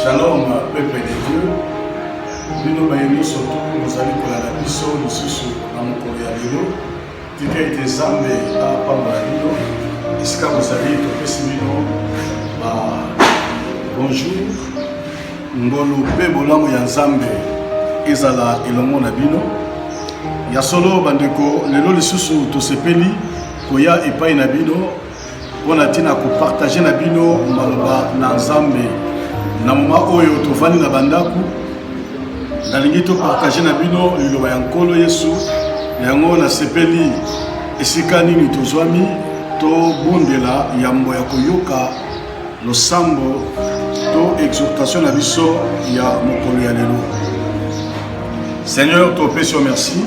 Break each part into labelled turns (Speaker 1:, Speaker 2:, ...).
Speaker 1: Shalom, peuple de Dieu. Nous nous surtout, nous allons pour la mission, nous sommes dans mon courrier. Tika ite Zambe à Pambalino. Est-ce que vous avez été bonjour. Ngolo pe bolango ya Nzambe ezala elongo na bino. Ya solo bandeko lelo lisusu tosepeli koya epai na bino pona tina ko partager na bino maloba na Nzambe na moma oyo tovandi na bandaku nalingi to partager na bino liloba ya nkolo Yesu yango na sepeli esika nini tozwami to bondela yambo ya koyoka losambo to exhortation na biso ya mokolo ya lelo. Seigneur, to pesi merci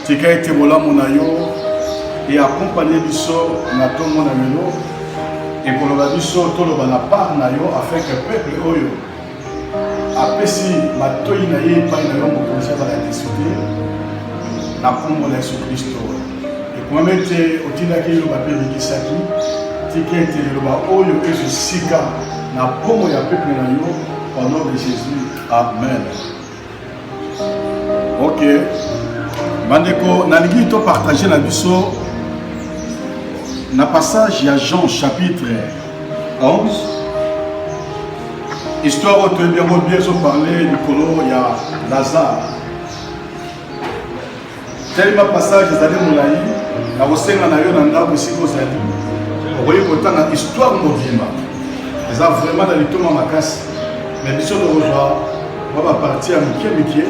Speaker 1: tika ete bolamu na yo et accompagner biso na tongo na lelo et koloba biso toloba na part na yo afin que peuple oyo apesi matoi na ye epai na yo mokonzi azala discuter na kombo na Yesu Kristo ekomami ete otindaki liloba mpe ebikisaki tika ete liloba oyo ezosika na pombo ya peuple na yo au nom de Jésus. Amen. Ok. Bandeko, nalingi to partager na biso na passage ya Jean chapitre 11. Histoire où tu es bien parler du colon il y a Lazare. Tellement passage des années moulaï, la rosenga na yo nanda bosiko zali. Vous voyez pourtant la histoire mobima. Ils ont vraiment dans le tour ma casse. Mais biso de rejoindre, on va partir à Miké.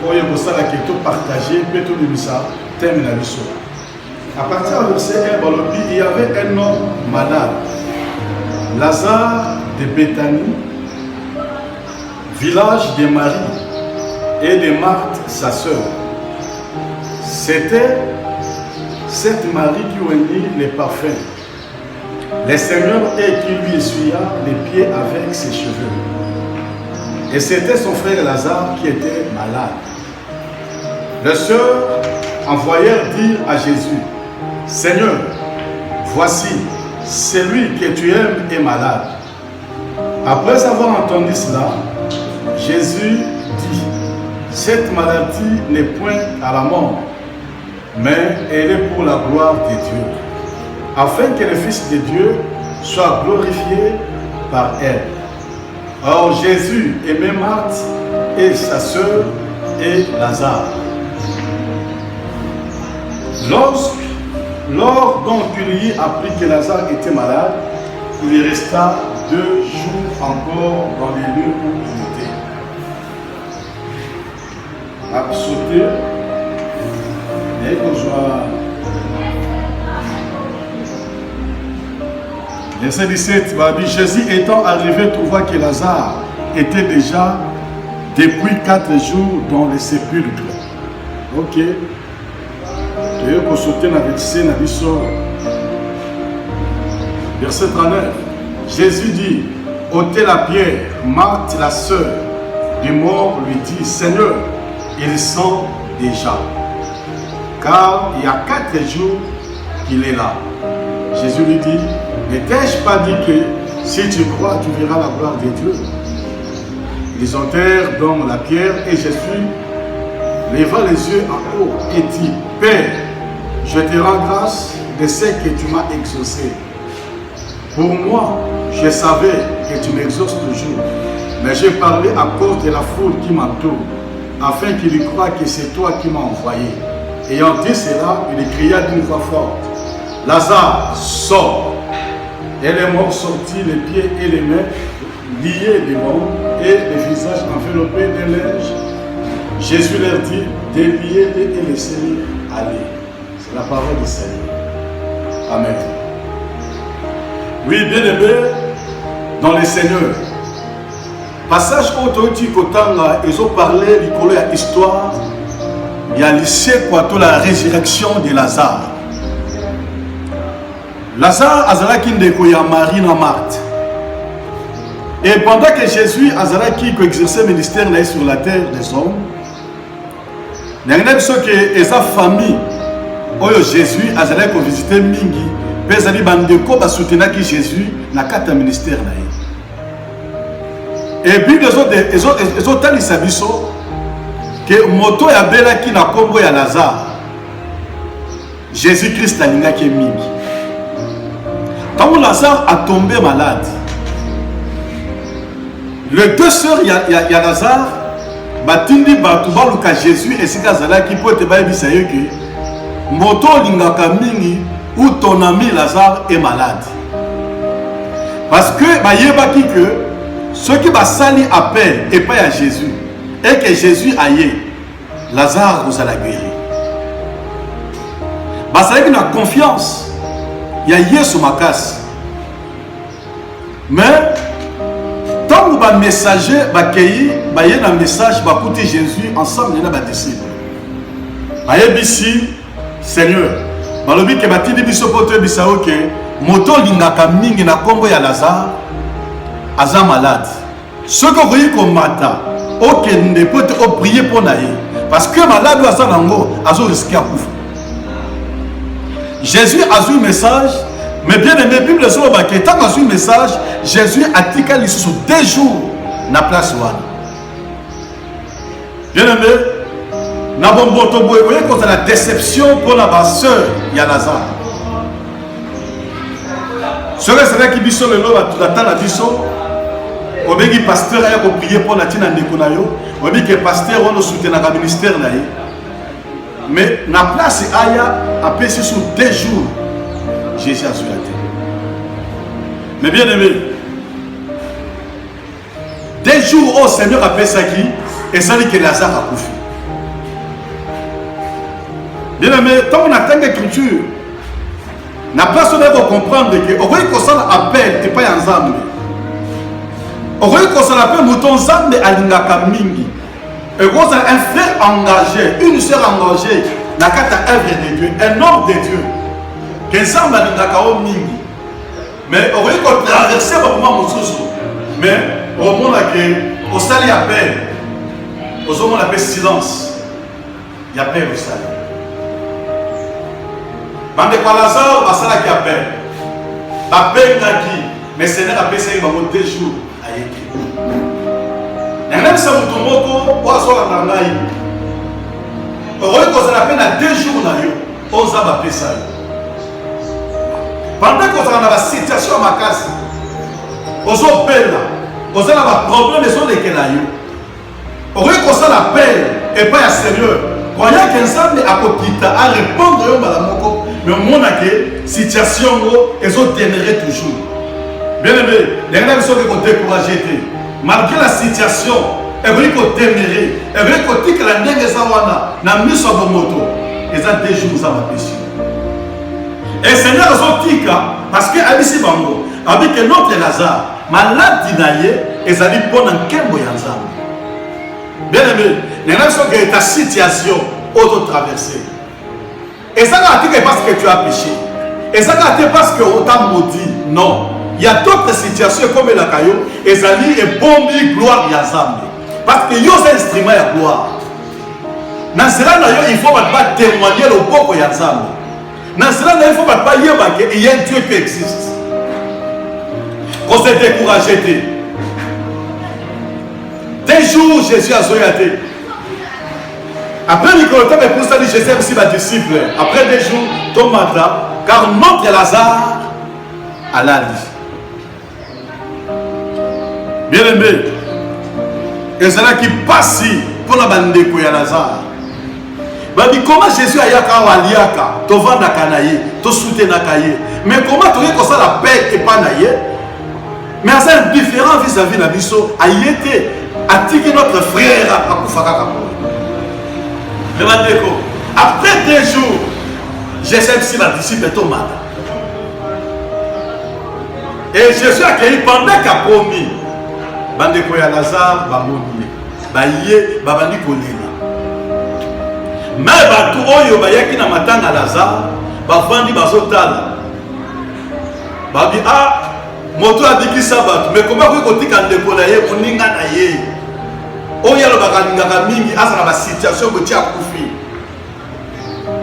Speaker 1: Pour y avoir la question partagée, plutôt de ça, termine la mission. À partir du verset 1, il y avait un homme malade, Lazare de Béthanie, village de Marie et de Marthe, sa sœur. C'était cette Marie qui oignit les parfums, les Seigneurs et qui lui essuya les pieds avec ses cheveux. Et c'était son frère Lazare qui était malade. Les sœurs envoyèrent dire à Jésus: Seigneur, voici, celui que tu aimes est malade. Après avoir entendu cela, Jésus dit: cette maladie n'est point à la mort, mais elle est pour la gloire de Dieu, afin que le Fils de Dieu soit glorifié par elle. Or Jésus aimait Marthe et sa sœur et Lazare. Lors donc il y apprit que Lazare était malade, il resta 2 jours encore dans les lieux où il était. A sauter, et qu'on soit. Verset 17, Jésus étant arrivé trouva que Lazare était déjà depuis 4 jours dans le sépulcre. Ok. Verset 39. Jésus dit: ôtez la pierre. Marthe, la sœur du mort, lui dit: Seigneur, il sent déjà, car il y a 4 jours qu'il est là. Jésus lui dit: ne t'ai-je pas dit que si tu crois, tu verras la gloire de Dieu? Ils ôtèrent donc la pierre et Jésus leva les yeux en haut et dit: Père, je te rends grâce de ce que tu m'as exaucé. Pour moi, je savais que tu m'exauces toujours, mais j'ai parlé à cause de la foule qui m'entoure, afin qu'il y croie que c'est toi qui m'as envoyé. Ayant dit cela, il cria d'une voix forte: Lazare, sors! Et les morts sortirent, les pieds et les mains liés devant et les visages enveloppés de linge. Jésus leur dit: déliez-les et laissez-les aller. C'est la parole du Seigneur. Amen. Oui, bien aimé dans le Seigneur. Passage autoti kotanga, ils ont parlé de l'histoire. Il y a lycée quoi, la résurrection de Lazare. Lazare azalaki ndeko ya Marie na Marthe. Et pendant que Jésus azalaki exerçait le ministère sur la terre des hommes, il y a que sa famille oyo Jésus azalaki visiter mingi, pe ezali bandeko basoutenaki Jésus na kata ministère na ye. Et puis les autres biso que moto ya bela qui na kombo ya Lazare. Jésus-Christ a lingaki mingi. Quand Lazare a tombé malade, les deux sœurs ya Lazare batindi batu baluka Jésus et sika zalaki po te bayebisa yo que moto lingaka mingi ou ton ami Lazare est malade. Parce que bayebaki que ceux qui basali appellent et pas à Jésus et que Jésus aille, Lazare vous a la guéri. Basali qui a confiance, il y a Yesu makas. Mais tant que les messagers bakei, baye na message bakuti Jésus ensemble na ba disciples. Baye bisi Seigneur, balobi ke batindi biso poto bisa oke moto lingaka mingi na kombo ya Lazare aza malade. Ce que vous voyez comme matin, aucun ne peut prier pour naïe. Parce que malade ou aza nango, azo risqué à couper. Jésus a eu un message, mais bien aimé, la Bible sur le baquet, tant qu'il a eu un message, Jésus a dit qu'il sur 2 jours na place ouane. Bien aimé, na bomboto boye, vous voyez quand la déception pour la sœur, il y a Lazare. Ce que c'est là qui dit sur le lot, tout attend la biso. On dit que le pasteur a prié pour la tina ndekonayo. On dit que le pasteur a soutenu le ministère. Mais la place a passé sur 2 jours. Jésus a su la terre. Mais bien aimé, 2 jours au Seigneur a fait ça qui et ça dit que Lazare a couché. Bien aimé, tant qu'on attend l'écriture, la place on doit comprendre que on voit que ça appelle et pas ensemble. On voit que ça appelle mouton ensemble à l'ingaka mingi. Et quand ça un frère engagé, une sœur engagée, la carte œuvre de Dieu, un homme de Dieu, qui semble à l'ingaka mingi. Mais on voit qu'on traverse le moment mais au moment que au sali appelle, au moment appelle silence, il appelle au sali. Bande kwa Lazare, basala qui appelle. Appelle qui, mais Seigneur appelle ça il va 2 jours à écrire. Et même si vous tombez au poisson à la naïe, on voit qu'on s'appelle à 2 jours na yo, on s'appelle appeler ça. Pendant qu'on a la situation à ma case, on s'appelle là, on a un problème de son équilibre. On voit qu'on s'appelle et pas à Seigneur. Croyant qu'ensemble à Kokita à répondre au malamoko, mais au monde que situation ils ont ténéré toujours. Bien aimé, les gens qui sont découragés, malgré la situation, ils veulent ténérer, ils veulent que la nègre sawana n'a mis sur moto, ils ont 2 jours à ma péché. Et le Seigneur a dit parce que Abisi Bango, avec notre Lazare, malade dinaye, ils ont dit bon en quel moyen ensemble. Bien aimé, les gens sont dans ta situation auto-traversée. Et ça n'a pas été parce que tu as péché. Et ça n'a pas été parce que tu as maudit. Non. Il y a d'autres situations comme la caillou. Et ça dit et bon gloire y a Zambé. Parce que yo c'est instrument de gloire. Dans cela, il faut pas témoigner le beau y a Zambé. Dans cela, il faut pas dire qu'il y a un Dieu qui existe. Quand c'est découragé. 2 jours, Jésus a soyaté. Après, Nicolas, pour ça, Jésus a aussi ma disciple. Après 2 jours, Tomata, car notre Lazare a la vie. Bien aimé, et c'est là qui passe pour la bande de Lazare. Comment Jésus a yaka waliaka, to vanda kanaye, to soute nakaye. Mais comment tu veux que ça la paix et pas naye? Mais c'est différent vis-à-vis de la biso. Ayete. Attiquer notre frère à Koufaka. Après 2 jours, j'essaie de la disciple tomate. Et Jésus a accueilli pendant qu'il a promis. Bandeko ya Lazare, Bamoni, Baye, Babani Kolela. Mais Batu Oyo, Bayaki na matanga Lazare, Bafandi Bazotala. Babi, ah, moto a dit qu'il s'abat. Mais comment vous dites qu'en décollaye, on n'y a pas d'ailleurs. Oh, il y a le mingi, à la situation que tu as confiée.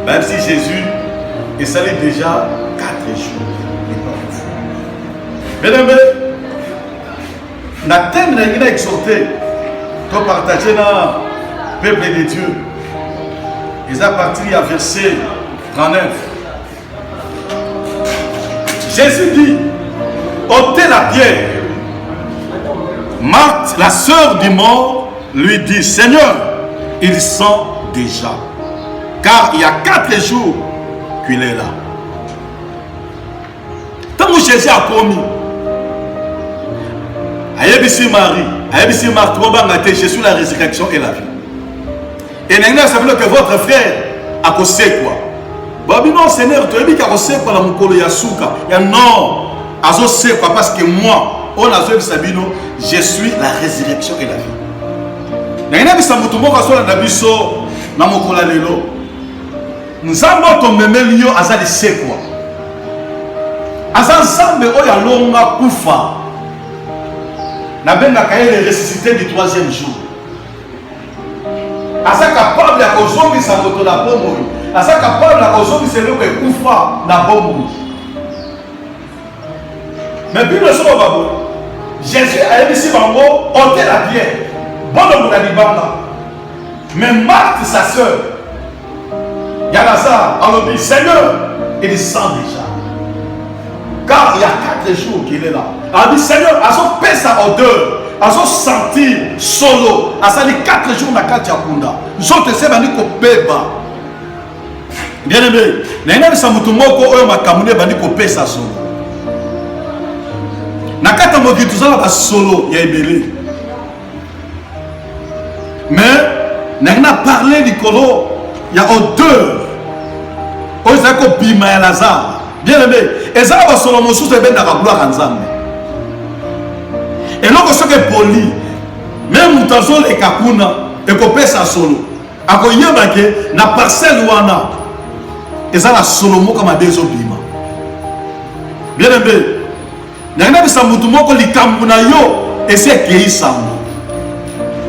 Speaker 1: Même si Jésus est salé déjà 4 jours. Mesdames, La thème n'a exhorté. Tu partager dans le peuple de Dieu. Ils ont parti à verset 39. Jésus dit, ôtez la pierre. Marthe, la sœur du mort, lui dit, Seigneur, il sent déjà. Car il y a 4 jours qu'il est là. Tant que Jésus a promis, Ayebisi Marie, Ayebisi Marthe, je suis la résurrection et la vie. Et maintenant, ça veut dire que votre frère a causé quoi? Babi non, Seigneur, tu as dit qu'il a causé quoi la mukolo yasuka? Non, azo c'est quoi? Parce que moi, on a joué Sabino, je suis la résurrection et la vie. Maintenant, il s'en moto moko aso la dabiso na mukola lelo. Nzambo to memelio azali c'est quoi? Azan sambe oya longa kufa. Na benga kaye ressuscité du 3e jour. Asa capable ya kozongisa moto na bomoi. Asa capable ya kozongisa eloko ekufa na bomoi. Mais puis le soir babo, Jésus a dit si bango ôtez la pierre. Bon on a dit banga. Mais Marthe sa sœur, Yalazar a dit Seigneur, il sent déjà. Car il y a 4 jours qu'il est là. Il a dit Seigneur, à son paix sa odeur. À son sentir solo. À ça, les 4 jours na kati yakunda. Nous autres, c'est bani ko beba. Bien aimé. N'a sa mutu moko oyo makamune bani ko pesa solo. Na kata moki tuzala ba solo ya ebele. Mais n'a parlé du colo, il y a odeur. Oyo za ko bima ya Lazare. Bien aimé. Et ça va solo mosusu ben na gloire nzambe. Et donc, ce qui est poli, même si les kakuna, et qu'on pèse à solo, à quoi y a na parcelle wana, et ça la solomo comme à des obima. Bien aimé, n'a pas sa moutumo ko li kambuna yo, et c'est qui sambo.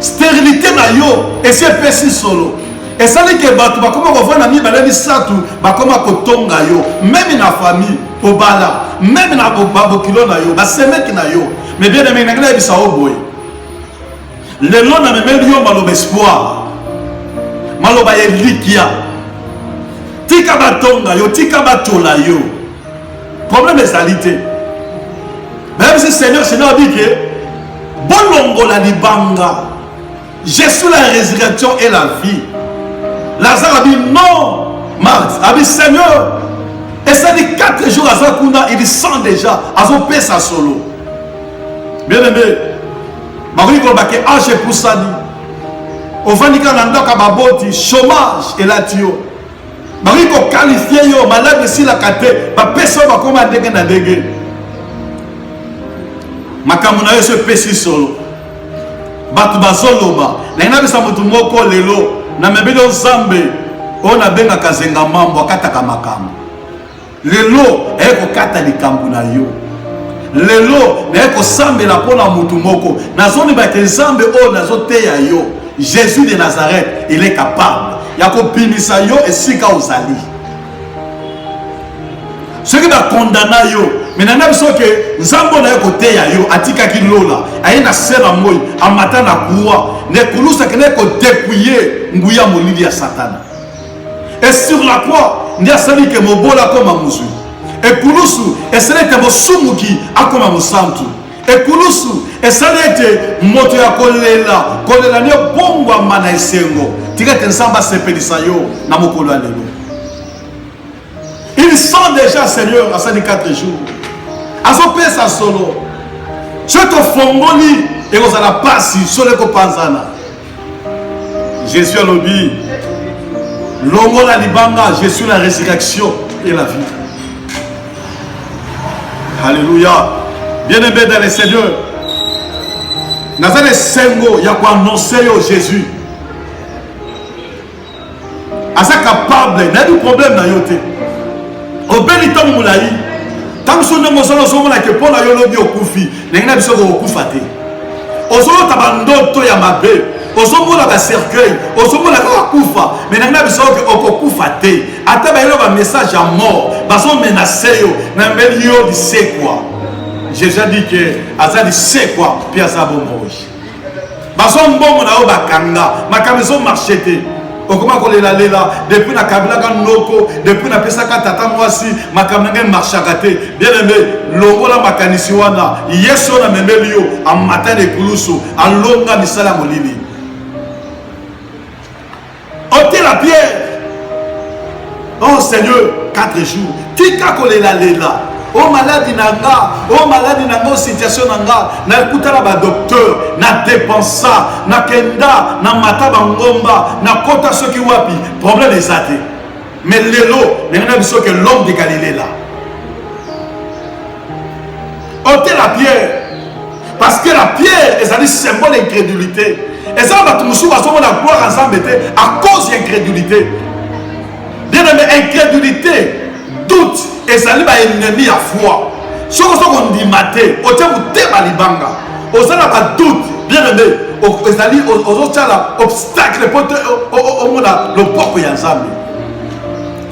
Speaker 1: Stérilité na yo, et c'est pesi solo. Et ça dit que batu ba comment on voit na mi balani satu, ba comment ko tonga yo, même na famille, au bala, même na babo kilo na yo, ba semeki na yo. Mais bien aimé, il y a des boy. Le long n'a même lieu malo espoir. Malo ba elikia. Tika batonga yo, tika batola yo. Problème est salité. Même si Seigneur dit que bolongo la libanga. Je suis la résurrection et la vie. Lazare a dit non. Marthe a dit Seigneur. Et ça dit 4 jours à Zakuna, il sent déjà. À son paix sa solo. Bien aimé, Marie Golbake, H. Poussani, au Vanika Nandoka Baboti, chômage et la tio. Marie ko qualifié yo, malade si la kate, ba personne va commander na dégué. Makamuna yo se pesi solo. Batu bazolo ba, na ina bisa mutu moko lelo, na mebelo zambe, ona benga kazenga mambo akataka makambo. Lelo, eko kata likambu na yo. Lelo na eko sambe la pona mutu moko na zone ba ke zambe o na zote ya yo. Jésus de Nazareth, il est capable ya ko binisa yo esika ozali. Ce qui va condamner yo, mais na biso ke nzambo na eko te ya yo atika ki lola, ayena sera moyi amata na kuwa, ne kulusa ke ne ko dépouiller nguya molili ya Satan. Et sur la croix, ndia sali ke mobola comme musu. Et Kulusu, et ce n'est pas Sumuki, à comme un santu. Et Kulusu, et ce n'est moto ya kolela, kolela ne bongo mana esengo. Tika tensamba sepelisayo, na mokolo alelo. Il sent déjà Seigneur à 4 jours. À son père sa solo. Ce que fongoli et vous allez passer sur le copanzana. Jésus a l'obi. Longo la libanga, je suis la résurrection et la vie. Alléluia. Bien-aimé dans le Seigneur. Nazare Sengo, il y a quoi annoncer au Jésus. Asa capable, il y a du problème dans yote. Au bénitant moulaï, tant que son nom son que pour la yolobi au koufi, n'est pas besoin au koufate. Au solo tabando to ya mabe, au solo la cercueil, au solo la koufa, mais n'est pas besoin au koufate. Ata ba yelo ba message à mort, ba son menacer yo, na melio di c'est quoi. Jésus a dit que Azali c'est quoi? Puis Azabo Moïse. Bason bon na o bakanga, makamizo marchete. Okoma ko lela depuis na kabila ka noko, depuis na pesa ka tata mwasi, makamanga marchakate. Bien aimé, longola makanisi wana, yeso na memelio, en matin de kuluso, en longa misala molini. Ôtez la pierre. Oh Seigneur, 4 jours. Tika ko lela. Oh maladie nanga, oh situation nanga, na kutala ba docteur, na dépensa, na kenda, na mata bangomba, na kota soki wapi, problème ezate. Mais lelo, n'engana biso que l'homme de Galilée là. Ôtez la pierre, parce que la pierre est un symbole d'incrédulité. Et ça va tout le monde la gloire ensemble à cause d'incrédulité. Bien aimé, incrédulité. Doute et ça n'est pas ennemi à foi. Ce qu'on dit maté, au temps où t'es malibanga, au sein de doute, bien aimé, aux autres obstacles au monde le peuple est ensemble.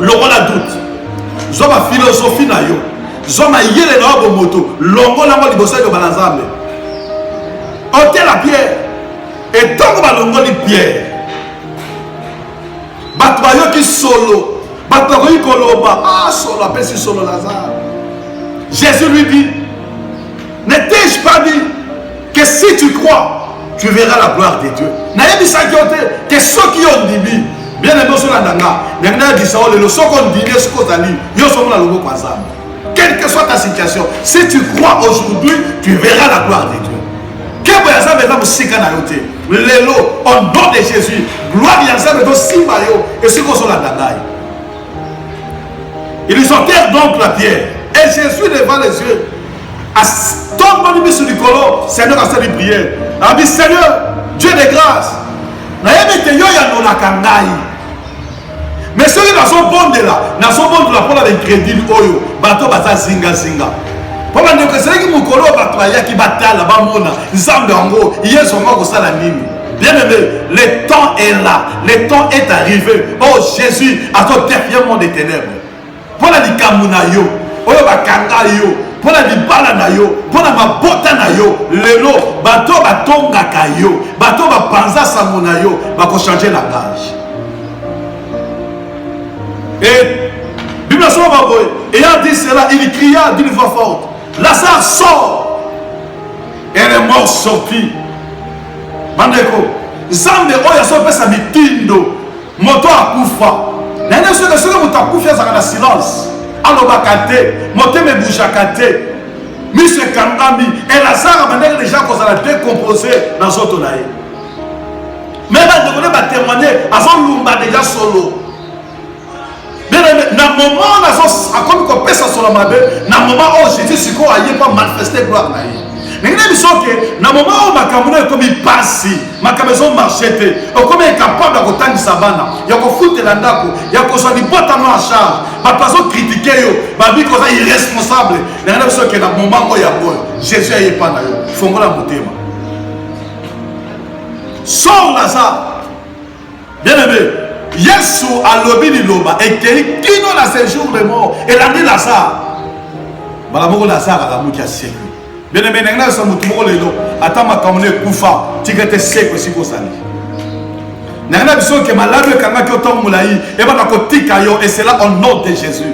Speaker 1: Le monde a doute. Zoma philosophie na yo, zoma yele na bo moto, longo na mo libosa de balanzambe. Ôtez la pierre et tant que balongo li pierre. Batbayo qui solo. Solo, appelle solo Lazare. Jésus lui dit, ne t'ai-je pas dit que si tu crois, tu verras la gloire de Dieu. Que ceux qui ont dit, bien aimé, quelle que soit ta situation, si tu crois aujourd'hui, tu verras la gloire de Dieu. Au nom de Jésus, gloire et ce qu'on soit là. Ils ôtèrent donc la pierre. Et Jésus leva les yeux. À ton nom sur le colo, Seigneur a fait une prière. Il a dit, Seigneur, Dieu de grâce. Mais ceux qui sont bons de là, ils sont bons de la pour l'incrédule. Bato bata zinga zinga. Pour la négocier qui mukolo bataya qui batala bamona. Nzambe ango, hier son mot ça la mine. Bien aimé, le temps est là. Le temps est arrivé. Oh Jésus, à ton défiement des ténèbres. Pour la likamuna yo, oyo bakanga yo, pour la libala na yo, pour la mabota na yo, lelo, bato batonga kayo, bato bapanza samuna yo, bako changer la gage. Et Bible ayant dit cela, il cria d'une voix forte, Lazare sort. Et les morts sortis. Bandeko, Zambe oya so pesa mitindo, moto akufa. Nana ceux qui ont coupé dans silence. Alors bakate, moté me bouchakate. Monsieur Kangami et Lazare a déjà qu'on a décomposé dans son tonaï. Mais là, on va témoigner à son lumba déjà solo. Mais dans le moment où on a fait ça sur la mabe, dans le moment où Jésus n'a pas manifesté gloire. Mais il y a un moment où ma comme il passe, ma maison marchait, comme il est capable de faire des sabanes, il y a un foot de l'andako, il y a un poisson de boîte en charge, ma personne critiquée, ma vie comme ça irresponsable. Il y a un moment où il y a Jésus n'est pas là, il faut que la beauté. Sors Lazare, bien aimé, Yesu a lobby de l'oba et qui n'a pas séjour de mort, et l'a dit Lazare, Balamoko Lazare a la mouille qui a séjour. Bien aimé, nous sommes tous les deux. Attends, ma commune Koufa, tu es sec aussi pour ça. Nous avons que malade quand tu es moulaï, et bien et c'est là au nom de Jésus.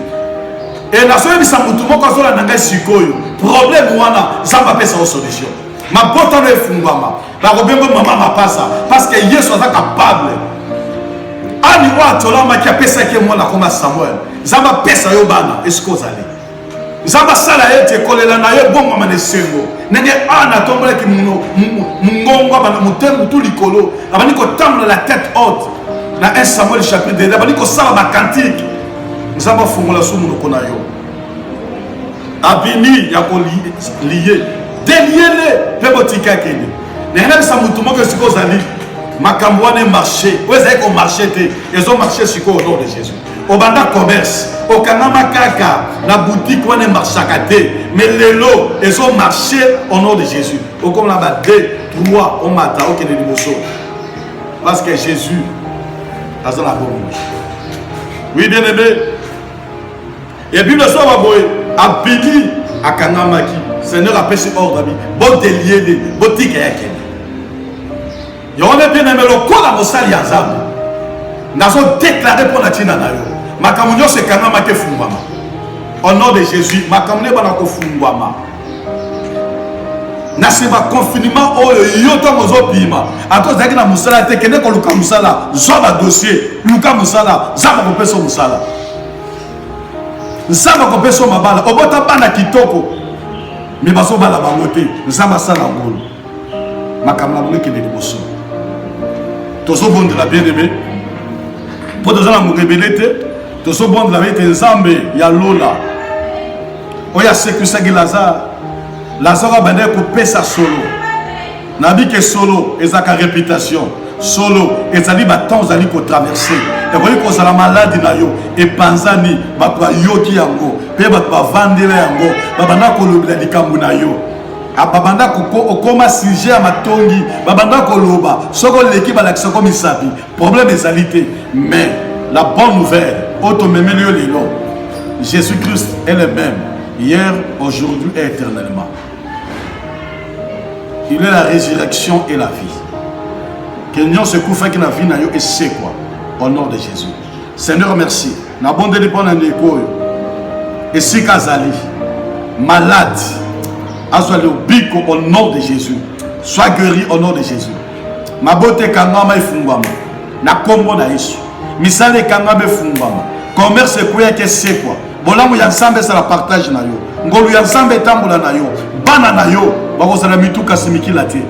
Speaker 1: Et nous sommes tous les deux dans sikoyo. Problème wana, ça va pas sa solution. Ma porte est fungwama. La robengo maman m'a pas ça parce que Yesu est capable. Ani wa tolama qui a pesa que moi la comme Samuel. Ça va pesa yo bana, est-ce que vous allez? Zamba sala ete kolela na ye bongo mane sengo nenge ana tombola ki mungongo bana mutembu tout likolo abani ko tamla la tête haute na 1 Samuel chapitre 2 abani ko sala ba cantique nzamba fungola sumu no kona yo abini ya ko lié délier pe botika kene nenge bisa mutu moko siko zali makambo wana marché oza ko marché te ezo marché siko au nom de Jésus au banda commerce au kanama kaka la boutique wana marchaka te mais lelo ils ont marché au nom de Jésus au comme la ba 2 3 au matin au kene liboso parce que Jésus a la bonne. Oui bien aimé et puis le soir boy abini akanamaki
Speaker 2: Seigneur a pêché ordre. Bon délié, bon tique et il y a bien aimé le corps à Mossali Azam. Nous avons déclaré pour la Tina Nayo. Ma communion c'est quand même Fungwama. Au nom de Jésus, ma communion est Fungwama. Naseba confinement au yoto mozo pima. Ato zaki na musala te kene ko luka musala. Zoba dossier, luka musala, zaba ko peso musala. Zaba ko peso mabala. Obota bana kitoko. Mais baso bala bangote, zaba sala ngolo. Makamla bone kene liboso. Tozo bon de la bien-aimée. Pour tozo la mourebelete, tozo bon de la bien Nzambe ya lola. Oya sécurité ki Lazare. Lazare a bandé coupé sa solo. Nabi que solo et sa réputation. Solo et ça dit temps zali ko traverser. Et voyez qu'on la maladie na yo et panzani ba kwa yoki yango. Pe ba vandela yango. Ba banda ko lobela dikambu na yo. Babanda okoma sujet à matongi babanda koloba soko leki balakisa comme isabi problème ezalité mais la bonne nouvelle automemeli lelo Jésus-Christ est le même hier aujourd'hui et éternellement. Il est la résurrection et la vie. Que nous se couffons que la vie na yo et c'est quoi au nom de Jésus. Seigneur merci. Na bon dépend na ndeko et si kazali malade au nom de Jésus. Sois guéri au nom de Jésus. Ma beauté kangama ifungwama. Na kombo na Yesu. Misale kangama ifungwama. Commerce kuya ke c'est quoi. Bolamu ya nsambe ça la partage na yo. Ngolu ya nsambe tambola na yo. Bana na yo. Bako na mituka simikila te.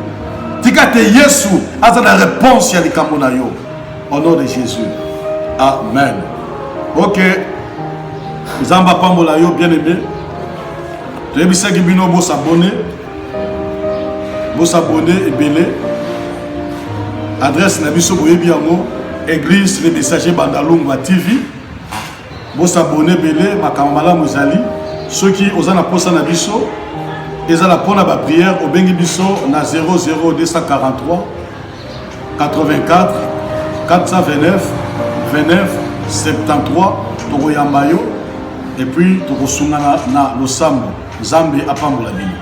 Speaker 2: Tika te Yesu asa la réponse ya likambo na yo. Au nom de Jésus. Amen. OK. Zamba pambola yo bien aimé. Rebisaki bino bo s'abonner et belé. Adresse na biso boyebi yango église les messagers Bandalungwa TV. Bo s'abonner belé makamala mozali ceux qui osana posa na biso ezala pona ba prière au bengi biso na 00243 84 429 29 73 toko yambayo et puis toko sungana na losambo Zambe apambola bino.